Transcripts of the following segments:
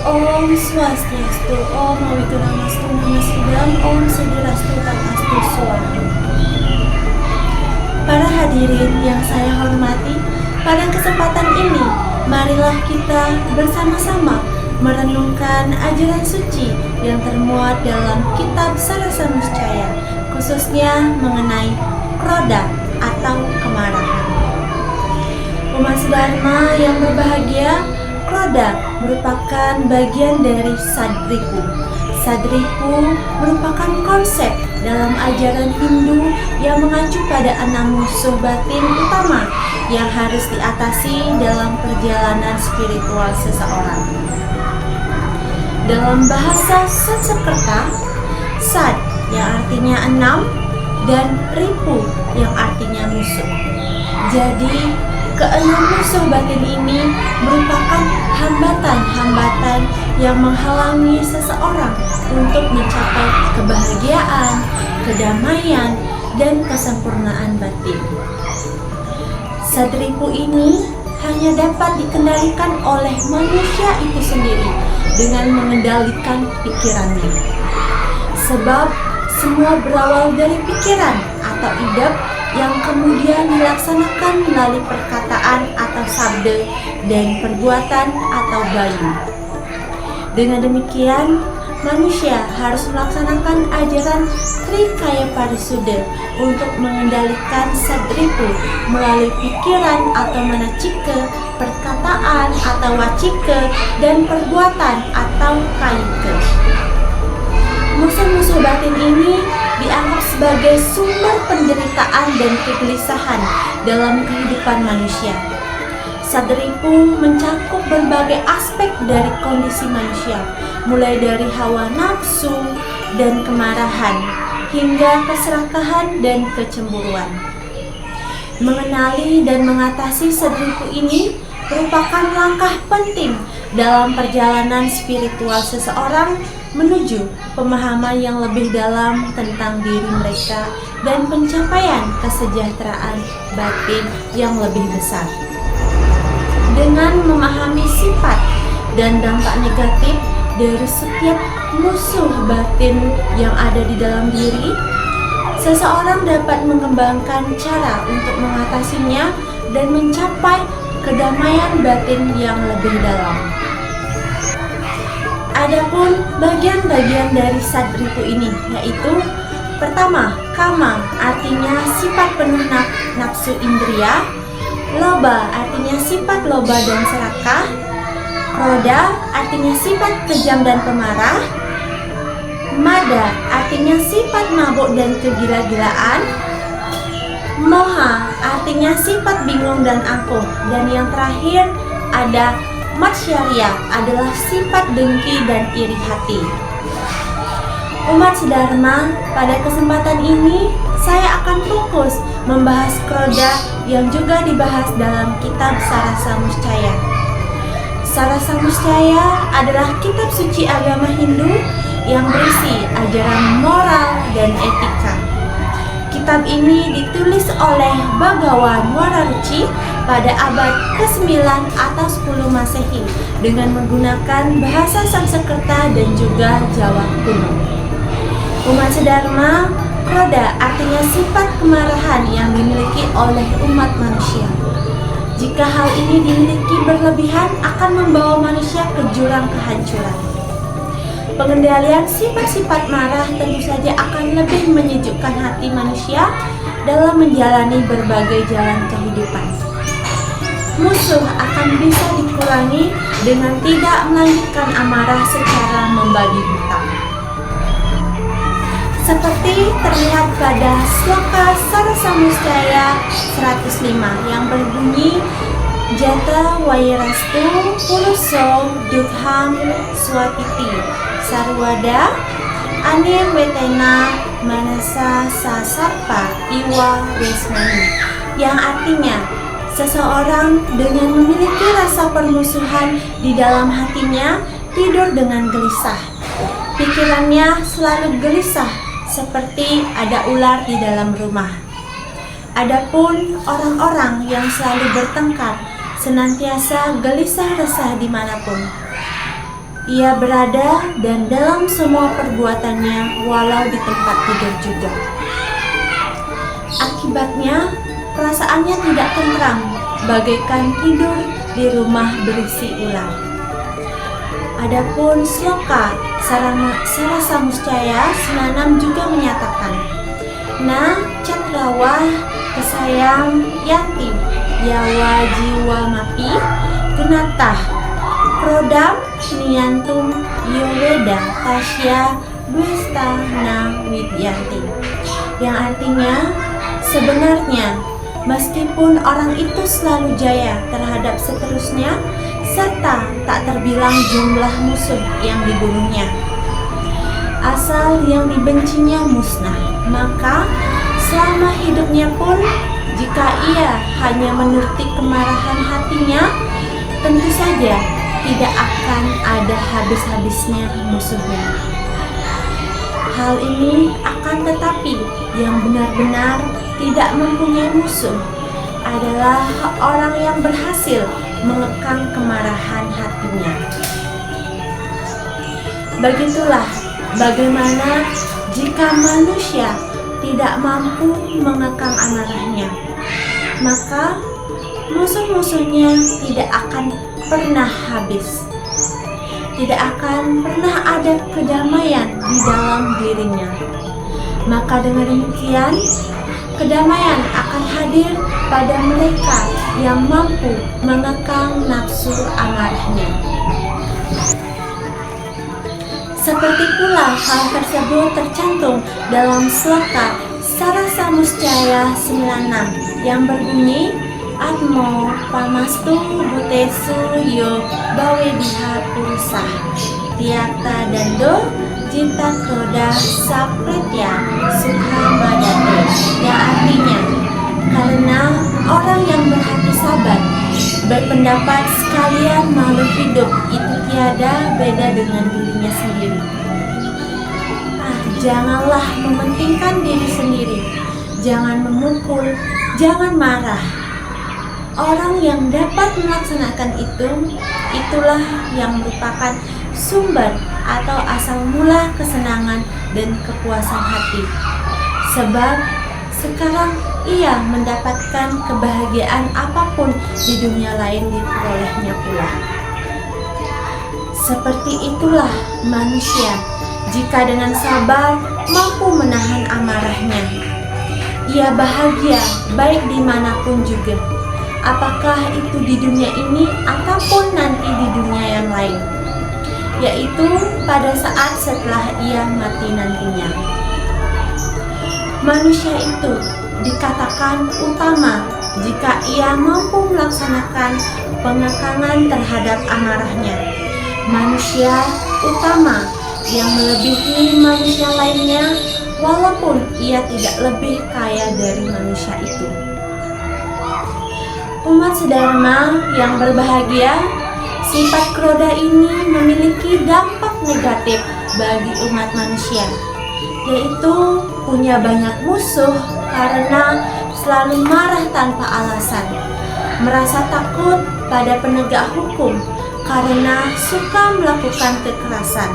Om Swastiastu, Om Wignamastu, Namaskidam, Om Siddhirastu, Tatastu, Swastu. Para hadirin yang saya hormati, pada kesempatan ini, marilah kita bersama-sama merenungkan ajaran suci yang termuat dalam kitab Sarasa Muscaya, khususnya mengenai kroda atau kemarahan. Umat Dharma yang berbahagia, kroda merupakan bagian dari sadripu. Sadripu merupakan konsep dalam ajaran Hindu yang mengacu pada 6 musuh batin utama yang harus diatasi dalam perjalanan spiritual seseorang. Dalam bahasa Sanskerta, sad yang artinya 6 dan ripu yang artinya musuh. Jadi, keenam musuh batin ini merupakan hambatan-hambatan yang menghalangi seseorang untuk mencapai kebahagiaan, kedamaian, dan kesempurnaan batin. Sadripu ini hanya dapat dikendalikan oleh manusia itu sendiri dengan mengendalikan pikirannya. Sebab semua berawal dari pikiran atau idep yang kemudian dilaksanakan melalui perkataan atau sabda dan perbuatan atau bayu. Dengan demikian, manusia harus melaksanakan ajaran Trikaya Parisuddha untuk mengendalikan sadripu melalui pikiran atau manacika, perkataan atau wacika, dan perbuatan atau kaika. Musuh-musuh batin ini dianggap sebagai sumber penderitaan dan kegelisahan dalam kehidupan manusia. Sadripu mencakup berbagai aspek dari kondisi manusia, mulai dari hawa nafsu dan kemarahan, hingga keserakahan dan kecemburuan. Mengenali dan mengatasi sadripu ini merupakan langkah penting dalam perjalanan spiritual seseorang menuju pemahaman yang lebih dalam tentang diri mereka dan pencapaian kesejahteraan batin yang lebih besar. Dengan memahami sifat dan dampak negatif dari setiap musuh batin yang ada di dalam diri, seseorang dapat mengembangkan cara untuk mengatasinya dan mencapai kedamaian batin yang lebih dalam. Adapun bagian-bagian dari sadripu ini yaitu: pertama, kama artinya sifat penuh nafsu indria, loba artinya sifat loba dan serakah, kroda artinya sifat kejam dan pemarah, mada artinya sifat mabuk dan kegila-gilaan, moha artinya sifat bingung dan angkuh, dan yang terakhir ada Matsarya adalah sifat dengki dan iri hati. Umat Dharma, pada kesempatan ini saya akan fokus membahas kroda yang juga dibahas dalam kitab Sarasa Muscaya. Sarasa Muscaya adalah kitab suci agama Hindu yang berisi ajaran moral dan etika. Kitab ini ditulis oleh Bhagawan Wararuci pada abad ke-9 atau 10 Masehi dengan menggunakan bahasa Sanskerta dan juga Jawa kuno. Umat Dharma, kroda artinya sifat kemarahan yang dimiliki oleh umat manusia. Jika hal ini dimiliki berlebihan akan membawa manusia ke jurang kehancuran. Pengendalian sifat-sifat marah tentu saja akan lebih menyejukkan hati manusia dalam menjalani berbagai jalan kehidupan. Musuh akan bisa dikurangi dengan tidak melanjutkan amarah secara membagi hutang. Seperti terlihat pada sloka Sarasa Muscaya 105 yang berbunyi Jata Wairastu Puluso Dukham Swapiti Sarwada Anir Wetena Manasa Sasapa Iwa Wesmani, yang artinya seseorang dengan memiliki rasa permusuhan di dalam hatinya tidur dengan gelisah. Pikirannya selalu gelisah seperti ada ular di dalam rumah. Adapun orang-orang yang selalu bertengkar senantiasa gelisah resah dimanapun. Ia berada dan dalam semua perbuatannya, walau di tempat tidur juga. Akibatnya, perasaannya tidak tentram, bagaikan tidur di rumah berisi ular. Adapun Sloka Sarasamuscaya 96 juga menyatakan, Na Cakrawah Kesayang Yanti Yawa Jiwa Mapi Genatah Prodam Niantum Yoweda Tasya Dwesta Na Widyanti, yang artinya sebenarnya meskipun orang itu selalu jaya terhadap seterusnya serta tak terbilang jumlah musuh yang dibunuhnya, asal yang dibencinya musnah, maka selama hidupnya pun jika ia hanya menuruti kemarahan hatinya, tentu saja tidak akan ada habis-habisnya musuhnya. Hal ini akan tetapi yang benar-benar tidak mempunyai musuh adalah orang yang berhasil mengekang kemarahan hatinya. Begitulah bagaimana jika manusia tidak mampu mengekang amarahnya, maka musuh-musuhnya tidak akan pernah habis. Tidak akan pernah ada kedamaian di dalam dirinya. Maka dengan demikian, kedamaian akan hadir pada mereka yang mampu mengekang nafsu amarahnya. Seperti pula hal tersebut tercantum dalam Sloka Sarasamuscaya 96 yang berbunyi, Atmo Pamastu Butesu Yo Bawediha Purusa Tiata Dando Jinta Kroda Sapretya Sukhamadate, yang artinya karena orang yang berhati sabar berpendapat sekalian makhluk hidup itu tiada beda dengan dirinya sendiri. Janganlah mementingkan diri sendiri, jangan memukul, jangan marah. Orang yang dapat melaksanakan itu, itulah yang merupakan sumber atau asal mula kesenangan dan kepuasan hati. Sebab sekarang ia mendapatkan kebahagiaan apapun di dunia lain diperolehnya pula. Seperti itulah manusia jika dengan sabar mampu menahan amarahnya. Ia bahagia baik dimanapun juga, apakah itu di dunia ini ataupun nanti di dunia yang lain, yaitu pada saat setelah ia mati nantinya. Manusia itu dikatakan utama jika ia mampu melaksanakan pengekangan terhadap amarahnya. Manusia utama yang melebihi manusia lainnya walaupun ia tidak lebih kaya dari manusia itu. Umat sedharma yang berbahagia, sifat kroda ini memiliki dampak negatif bagi umat manusia, yaitu punya banyak musuh karena selalu marah tanpa alasan, merasa takut pada penegak hukum karena suka melakukan kekerasan,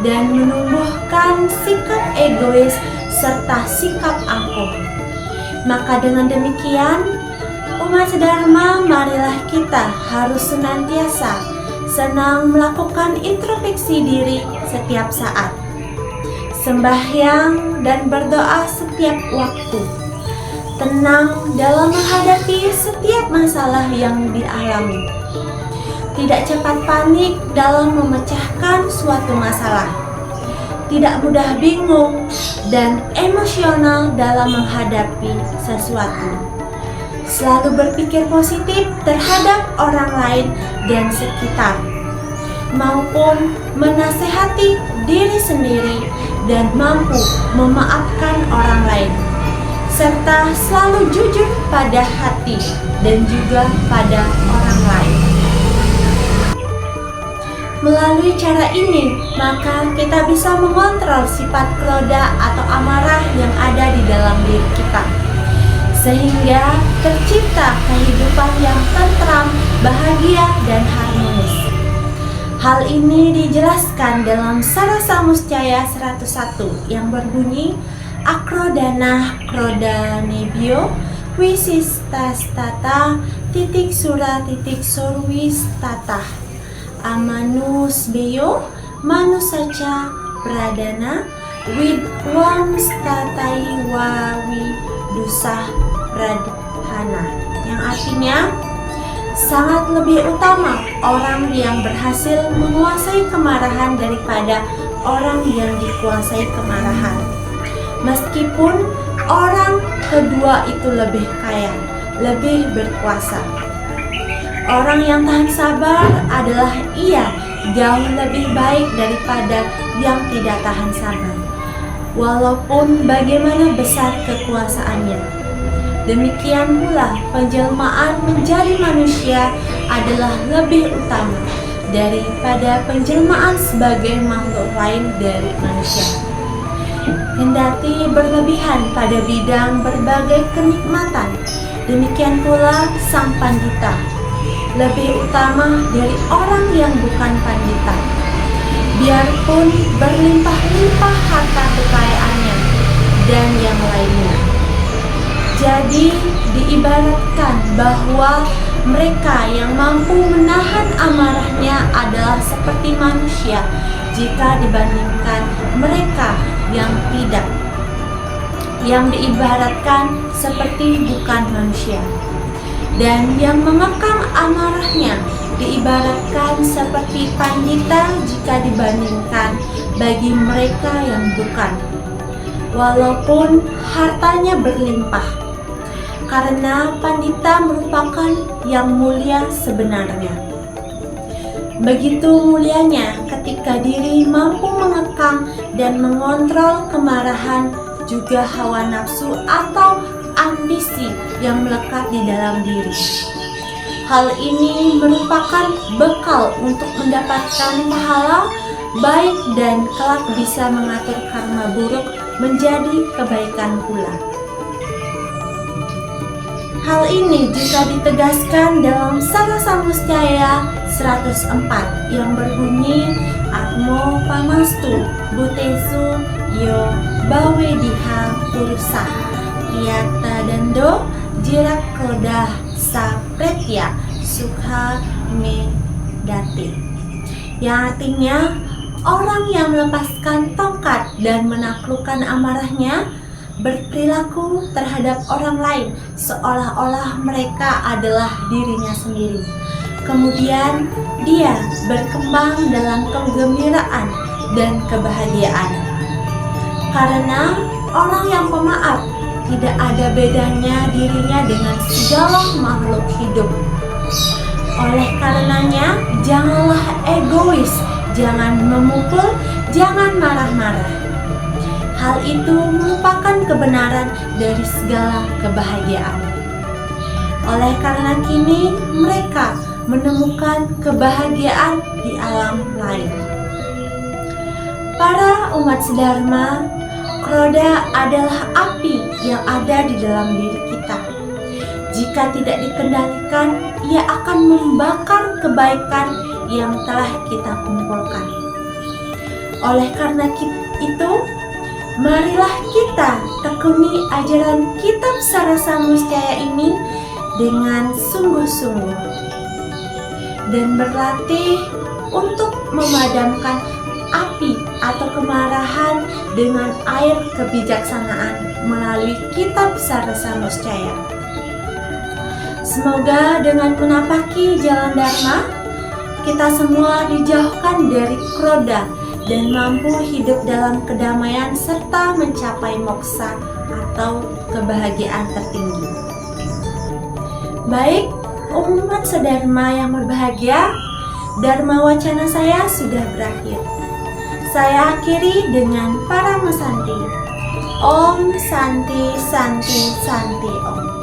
dan menumbuhkan sikap egois serta sikap angkuh. Maka dengan demikian, umat sedharma, marilah kita harus senantiasa senang melakukan introspeksi diri setiap saat, sembahyang dan berdoa setiap waktu, tenang dalam menghadapi setiap masalah yang dialami, tidak cepat panik dalam memecahkan suatu masalah, tidak mudah bingung dan emosional dalam menghadapi sesuatu, selalu berpikir positif terhadap orang lain dan sekitar, maupun menasehati diri sendiri dan mampu memaafkan orang lain, serta selalu jujur pada hati dan juga pada orang lain. Melalui cara ini, maka kita bisa mengontrol sifat kroda atau amarah yang ada di dalam diri kita, sehingga tercipta kehidupan yang tentram, bahagia, dan harmonis. Hal ini dijelaskan dalam Sarasa Muscaya 101 yang berbunyi Akrodana Krodanebio Wisistastata titik sura titik sorwistata Amanusbeyo Manusaca Pradana Widwam statai wawi dusah pradhana, yang artinya sangat lebih utama orang yang berhasil menguasai kemarahan daripada orang yang dikuasai kemarahan. Meskipun orang kedua itu lebih kaya, lebih berkuasa. Orang yang tahan sabar adalah ia jauh lebih baik daripada yang tidak tahan sabar, walaupun bagaimana besar kekuasaannya. Demikian pula penjelmaan menjadi manusia adalah lebih utama daripada penjelmaan sebagai makhluk lain dari manusia. Kendati berlebihan pada bidang berbagai kenikmatan, demikian pula sang pandita lebih utama dari orang yang bukan pandita, biarpun berlimpah-limpah harta kekayaannya dan yang lainnya. Jadi diibaratkan bahwa mereka yang mampu menahan amarahnya adalah seperti manusia jika dibandingkan mereka yang tidak, yang diibaratkan seperti bukan manusia. Dan yang mengekang amarahnya diibaratkan seperti pandita jika dibandingkan bagi mereka yang bukan, walaupun hartanya berlimpah, karena pandita merupakan yang mulia sebenarnya. Begitu mulianya ketika diri mampu mengekang dan mengontrol kemarahan, juga hawa nafsu atau ambisi yang melekat di dalam diri. Hal ini merupakan bekal untuk mendapatkan pahala baik dan kelak bisa mengatur karma buruk menjadi kebaikan pula. Hal ini juga ditegaskan dalam Sarasa Muscaya 104 yang berbunyi Atmo pamastu butesu yo bawe diha purusa Yata dando jirak kodah sapretya sukha medati, yang artinya orang yang melepaskan tongkat dan menaklukkan amarahnya berperilaku terhadap orang lain seolah-olah mereka adalah dirinya sendiri. Kemudian dia berkembang dalam kegembiraan dan kebahagiaan. Karena orang yang pemaaf tidak ada bedanya dirinya dengan segala makhluk hidup. Oleh karenanya, janganlah egois, jangan memukul, jangan marah-marah. Hal itu merupakan kebenaran dari segala kebahagiaan. Oleh karena kini mereka menemukan kebahagiaan di alam lain. Para umat sedharma, Kroda adalah api yang ada di dalam diri kita. Jika tidak dikendalikan, ia akan membakar kebaikan yang telah kita kumpulkan. Oleh karena itu, marilah kita tekuni ajaran kitab Sarasa Muscaya ini dengan sungguh-sungguh dan berlatih untuk memadamkan api atau kemarahan dengan air kebijaksanaan melalui kitab Sarasa Muscaya. Semoga dengan menapaki jalan Dharma, kita semua dijauhkan dari kroda dan mampu hidup dalam kedamaian serta mencapai moksa atau kebahagiaan tertinggi. Baik, umat sedharma yang berbahagia, Dharma wacana saya sudah berakhir. Saya akhiri dengan Paramasanti. Om Santi Santi Santi Om.